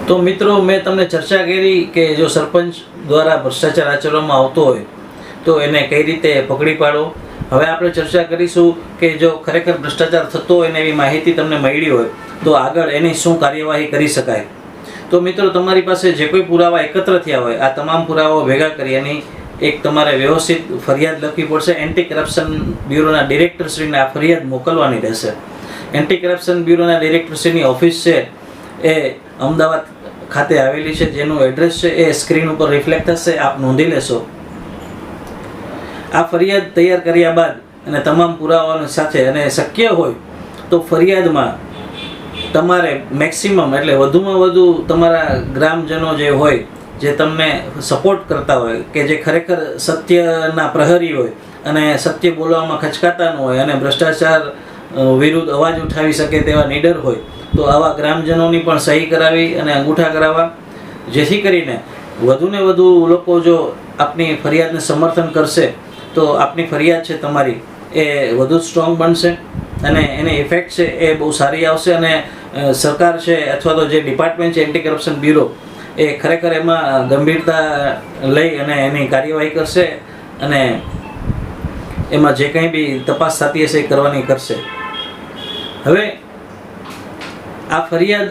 તો મિત્રો મેં તમને ચર્ચા કરી કે જો સરપંચ દ્વારા ભ્રષ્ટાચાર આચરવામાં આવતો હોય તો એને કઈ રીતે પકડી પાડો. હવે આપણે ચર્ચા કરીશું કે જો ખરેખર ભ્રષ્ટાચાર થતો હોય ને એવી માહિતી તમને મળી હોય તો આગળ એની શું કાર્યવાહી કરી શકાય. તો મિત્રો તમારી પાસે જે કોઈ પુરાવા એકત્ર થયા હોય આ તમામ પુરાવાઓ ભેગા કરી એની એક તમારે વ્યવસ્થિત ફરિયાદ લખવી પડશે. એન્ટી કરપ્શન બ્યુરોના ડિરેક્ટરશ્રીને આ ફરિયાદ મોકલવાની રહેશે. એન્ટી કરપ્શન બ્યુરોના ડિરેક્ટરશ્રીની ઓફિસ છે એ અમદાવાદ ખાતે આવેલી છે, જેનું એડ્રેસ છે એ સ્ક્રીન ઉપર રિફ્લેક્ટ થશે, આપ નોંધી લેશો. આ ફરિયાદ તૈયાર કર્યા બાદ અને તમામ પુરાવાઓની સાથે અને શક્ય હોય તો ફરિયાદમાં તમારે મેક્સિમમ એટલે વધુમાં વધુ તમારા ગ્રામજનો જે હોય જે તમને સપોર્ટ કરતા હોય કે જે ખરેખર સત્યના પ્રહરી હોય અને સત્ય બોલવામાં ખચકાતા ન હોય અને ભ્રષ્ટાચાર વિરુદ્ધ અવાજ ઉઠાવી શકે તેવા નીડર હોય તો આવા ગ્રામજનોની પણ સહી કરાવી અને અંગૂઠા કરાવવા, જેથી કરીને વધુને વધુ લોકો જો આપની ફરિયાદને સમર્થન કરશે તો આપની ફરિયાદ છે તમારી એ વધુ સ્ટ્રોંગ બનશે અને એની ઇફેક્ટ છે એ બહુ સારી આવશે અને સરકાર છે અથવા તો જે ડિપાર્ટમેન્ટ છે એન્ટી કરપ્શન બ્યુરો એ ખરેખર એમાં ગંભીરતા લઈ અને એની કાર્યવાહી કરશે અને એમાં જે કંઈ બી તપાસ થતી હશે એ કરવાની કરશે. હવે આ ફરિયાદ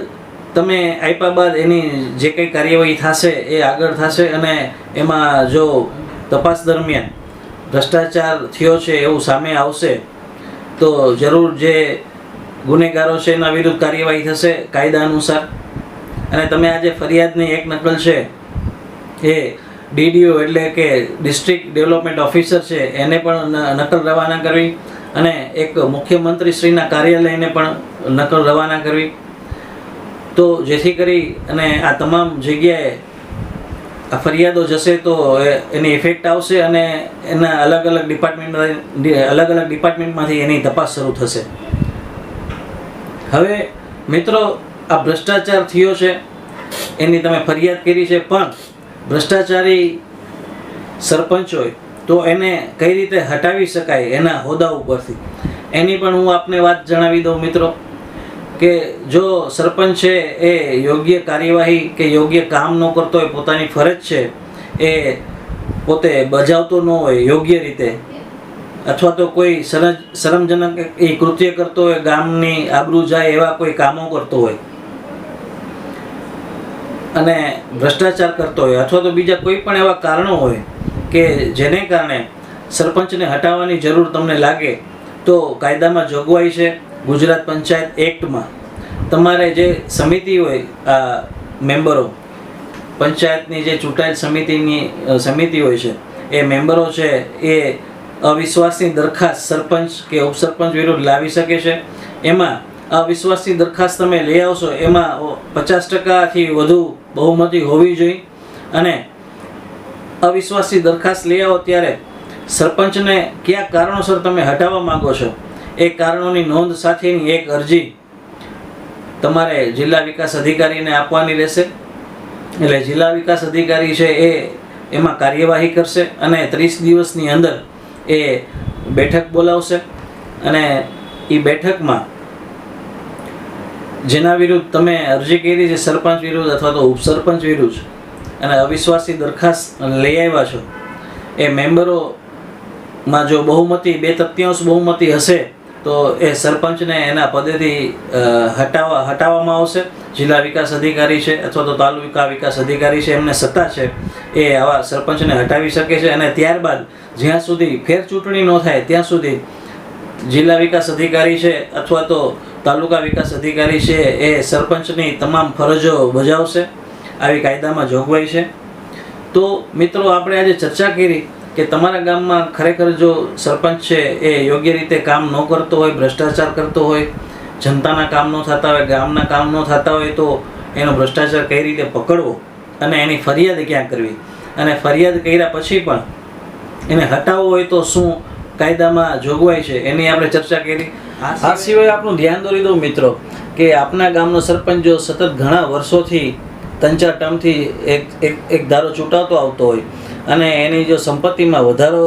તમે આપ્યા બાદ એની જે કંઈ કાર્યવાહી થશે એ આગળ થશે અને એમાં જો તપાસ દરમિયાન ભ્રષ્ટાચાર થયો છે એવું સામે આવશે તો જરૂર જે ગુનેગારો છે એના વિરુદ્ધ કાર્યવાહી થશે કાયદા અનુસાર. અને તમે આ જે ફરિયાદની એક નકલ છે એ ડીડીઓ એટલે કે ડિસ્ટ્રિક્ટ ડેવલપમેન્ટ ઓફિસર છે એને પણ નકલ રવાના કરવી અને એક મુખ્યમંત્રીશ્રીના કાર્યાલયને પણ નકલ રવાના કરવી, તો જેથી કરી અને આ તમામ જગ્યાએ આ ફરિયાદો જશે તો એની ઇફેક્ટ આવશે અને એના અલગ અલગ ડિપાર્ટમેન્ટમાંથી એની તપાસ શરૂ થશે. હવે મિત્રો આ ભ્રષ્ટાચાર થયો છે એની તમે ફરિયાદ કરી છે, પણ ભ્રષ્ટાચારી સરપંચ હોય તો એને કઈ રીતે હટાવી શકાય એના હોદ્દા ઉપરથી એની પણ હું આપને વાત જણાવી દઉં મિત્રો કે જો સરપંચ છે એ યોગ્ય કાર્યવાહી કે યોગ્ય કામ ન કરતો હોય, પોતાની ફરજ છે એ પોતે બજાવતો ન હોય યોગ્ય રીતે અથવા તો કોઈ શરમજનક એ કૃત્ય કરતો હોય, ગામની આબરૂ જાય એવા કોઈ કામો કરતો હોય અને ભ્રષ્ટાચાર કરતો હોય અથવા તો બીજા કોઈ પણ એવા કારણો હોય કે જેને કારણે સરપંચને હટાવવાની જરૂર તમને લાગે તો કાયદામાં જોગવાઈ છે. ગુજરાત પંચાયત એક્ટમાં તમારે જે સમિતિ હોય આ મેમ્બરો પંચાયતની જે ચૂંટાયેલ સમિતિ હોય છે એ મેમ્બરો છે એ અવિશ્વાસની દરખાસ્ત સરપંચ કે ઉપસરપંચ વિરુદ્ધ લાવી શકે છે. એમાં અવિશ્વાસની દરખાસ્ત તમે લઈ આવશો એમાં 50%થી વધુ બહુમતી હોવી જોઈએ અને અવિશ્વાસની દરખાસ્ત લઈ આવો ત્યારે સરપંચને કયા કારણોસર તમે હટાવવા માંગો છો એ કારણોની નોંધ સાથેની એક અરજી તમારે જિલ્લા વિકાસ અધિકારીને આપવાની રહેશે. એટલે જિલ્લા વિકાસ અધિકારી છે એ એમાં કાર્યવાહી કરશે અને 30 દિવસની અંદર એ બેઠક બોલાવશે અને એ બેઠકમાં જેના વિરુદ્ધ તમે અરજી કરી છે સરપંચ વિરુદ્ધ અથવા તો ઉપસરપંચ વિરુદ્ધ અને અવિશ્વાસની દરખાસ્ત લઈ આવ્યા છો એ મેમ્બરોમાં જો બહુમતી 2/3 બહુમતી હશે તો એ સરપંચને એના પદેથી હટાવવામાં આવશે. જિલ્લા વિકાસ અધિકારી છે અથવા તો તાલુકા વિકાસ અધિકારી છે એમને સત્તા છે એ આવા સરપંચને હટાવી શકે છે અને ત્યારબાદ જ્યાં સુધી ફેર ચૂંટણી ન થાય ત્યાં સુધી જિલ્લા વિકાસ અધિકારી છે અથવા તો તાલુકા વિકાસ અધિકારી છે એ સરપંચની તમામ ફરજો બજાવશે. આવી કાયદામાં જોગવાઈ છે. તો મિત્રો આપણે આજે ચર્ચા કરી કે તમારા ગામમાં ખરેખર જો સરપંચ છે એ યોગ્ય રીતે કામ ન કરતો હોય, ભ્રષ્ટાચાર કરતો હોય, જનતાના કામ ન થતા હોય, ગામના કામ ન થતા હોય તો એનો ભ્રષ્ટાચાર કઈ રીતે પકડવો અને એની ફરિયાદ ક્યાં કરવી અને ફરિયાદ કર્યા પછી પણ એને હટાવવો હોય તો શું કાયદામાં જોગવાઈ છે એની આપણે ચર્ચા કરી. આ સિવાય આપણું ધ્યાન દોરી દઉં મિત્રો કે આપના ગામનો સરપંચ જો સતત ઘણા વર્ષોથી 3-4 ટર્મથી એક ધારો ચૂંટાતો આવતો હોય અને એની જો સંપત્તિમાં વધારો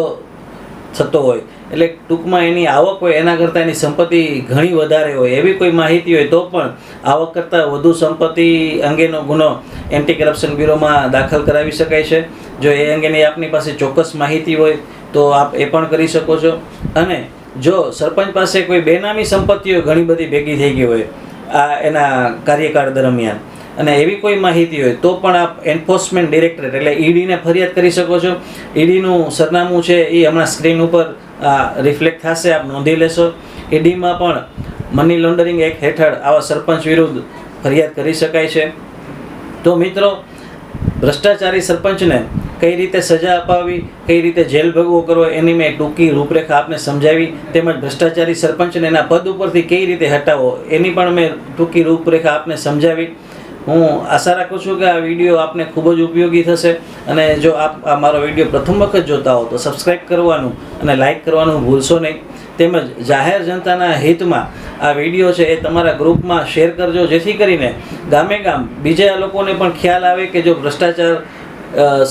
થતો હોય એટલે ટૂંકમાં એની આવક હોય એના કરતાં એની સંપત્તિ ઘણી વધારે હોય એવી કોઈ માહિતી હોય તો પણ આવક કરતાં વધુ સંપત્તિ અંગેનો ગુનો એન્ટી કરપ્શન બ્યુરોમાં દાખલ કરાવી શકાય છે. જો એ અંગેની આપની પાસે ચોક્કસ માહિતી હોય તો આપ એ પણ કરી શકો છો. અને જો સરપંચ પાસે કોઈ બેનામી સંપત્તિઓ ઘણી બધી ભેગી થઈ ગઈ હોય આ એના કાર્યકાળ દરમિયાન અને એવી કોઈ માહિતી હોય તો પણ આપ એન્ફોર્સમેન્ટ ડિરેક્ટરેટ એટલે ઈડીને ફરિયાદ કરી શકો છો. ઈડીનું સરનામું છે એ હમણાં સ્ક્રીન ઉપર રિફ્લેક્ટ થશે, આપ નોંધી લેશો. ઈડીમાં પણ મની લોન્ડરિંગ એક્ટ હેઠળ આવા સરપંચ વિરુદ્ધ ફરિયાદ કરી શકાય છે. તો મિત્રો, ભ્રષ્ટાચારી સરપંચને કઈ રીતે સજા અપાવવી, કઈ રીતે જેલ ભોગવો કરવો એની મેં ટૂંકી રૂપરેખા આપને સમજાવી, તેમજ ભ્રષ્ટાચારી સરપંચને એના પદ ઉપરથી કઈ રીતે હટાવવો એની પણ મેં ટૂંકી રૂપરેખા આપને સમજાવી. હું આશા રાખું છું કે આ વિડીયો આપને ખૂબ જ ઉપયોગી થશે. અને જો આપ આ મારો વિડીયો પ્રથમ વખત જોતા હો તો સબસ્ક્રાઈબ કરવાનું અને લાઈક કરવાનું ભૂલશો નહીં. તેમજ જાહેર જનતાના હિતમાં આ વિડીયો છે એ તમારા ગ્રુપમાં શેર કરજો, જેથી કરીને ગામે ગામ બીજા લોકોને પણ ખ્યાલ આવે કે જો ભ્રષ્ટાચાર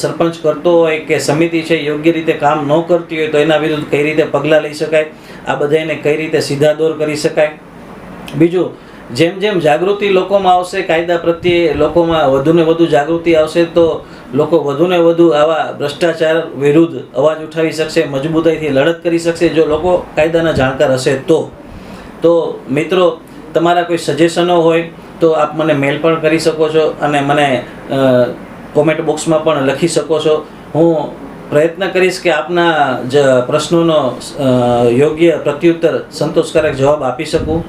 સરપંચ કરતો હોય કે સમિતિ છે યોગ્ય રીતે કામ ન કરતી હોય તો એના વિરુદ્ધ કઈ રીતે પગલાં લઈ શકાય, આ બધાને કઈ રીતે સીધા દોર કરી શકાય. બીજું, જેમ જેમ જાગૃતિ લોકોમાં આવશે, કાયદા પ્રત્યે લોકોમાં વધુને વધુ જાગૃતિ આવશે તો લોકો વધુને વધુ આવા ભ્રષ્ટાચાર વિરુદ્ધ અવાજ ઉઠાવી શકશે, મજબૂતાઈથી લડત કરી શકશે જો લોકો કાયદાના જાણકાર હશે તો મિત્રો, તમારા કોઈ સજેશનો હોય તો આપ મને મેલ પણ કરી શકો છો અને મને કોમેન્ટ બોક્સમાં પણ લખી શકો છો. હું પ્રયત્ન કરીશ કે આપના જ પ્રશ્નોનો યોગ્ય પ્રત્યુત્તર સંતોષકારક જવાબ આપી શકું.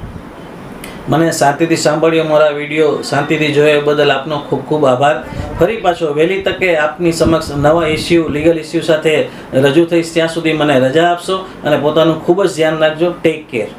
મને શાંતિથી સાંભળ્યો, મારા વિડીયો શાંતિથી જોયા બદલ આપનો ખૂબ ખૂબ આભાર. ફરી પાછો વહેલી તકે આપની સમક્ષ નવા ઇસ્યુ, લીગલ ઇસ્યુ સાથે રજૂ થઈશ. ત્યાં સુધી મને રજા આપશો અને પોતાનું ખૂબ જ ધ્યાન રાખજો. Take care.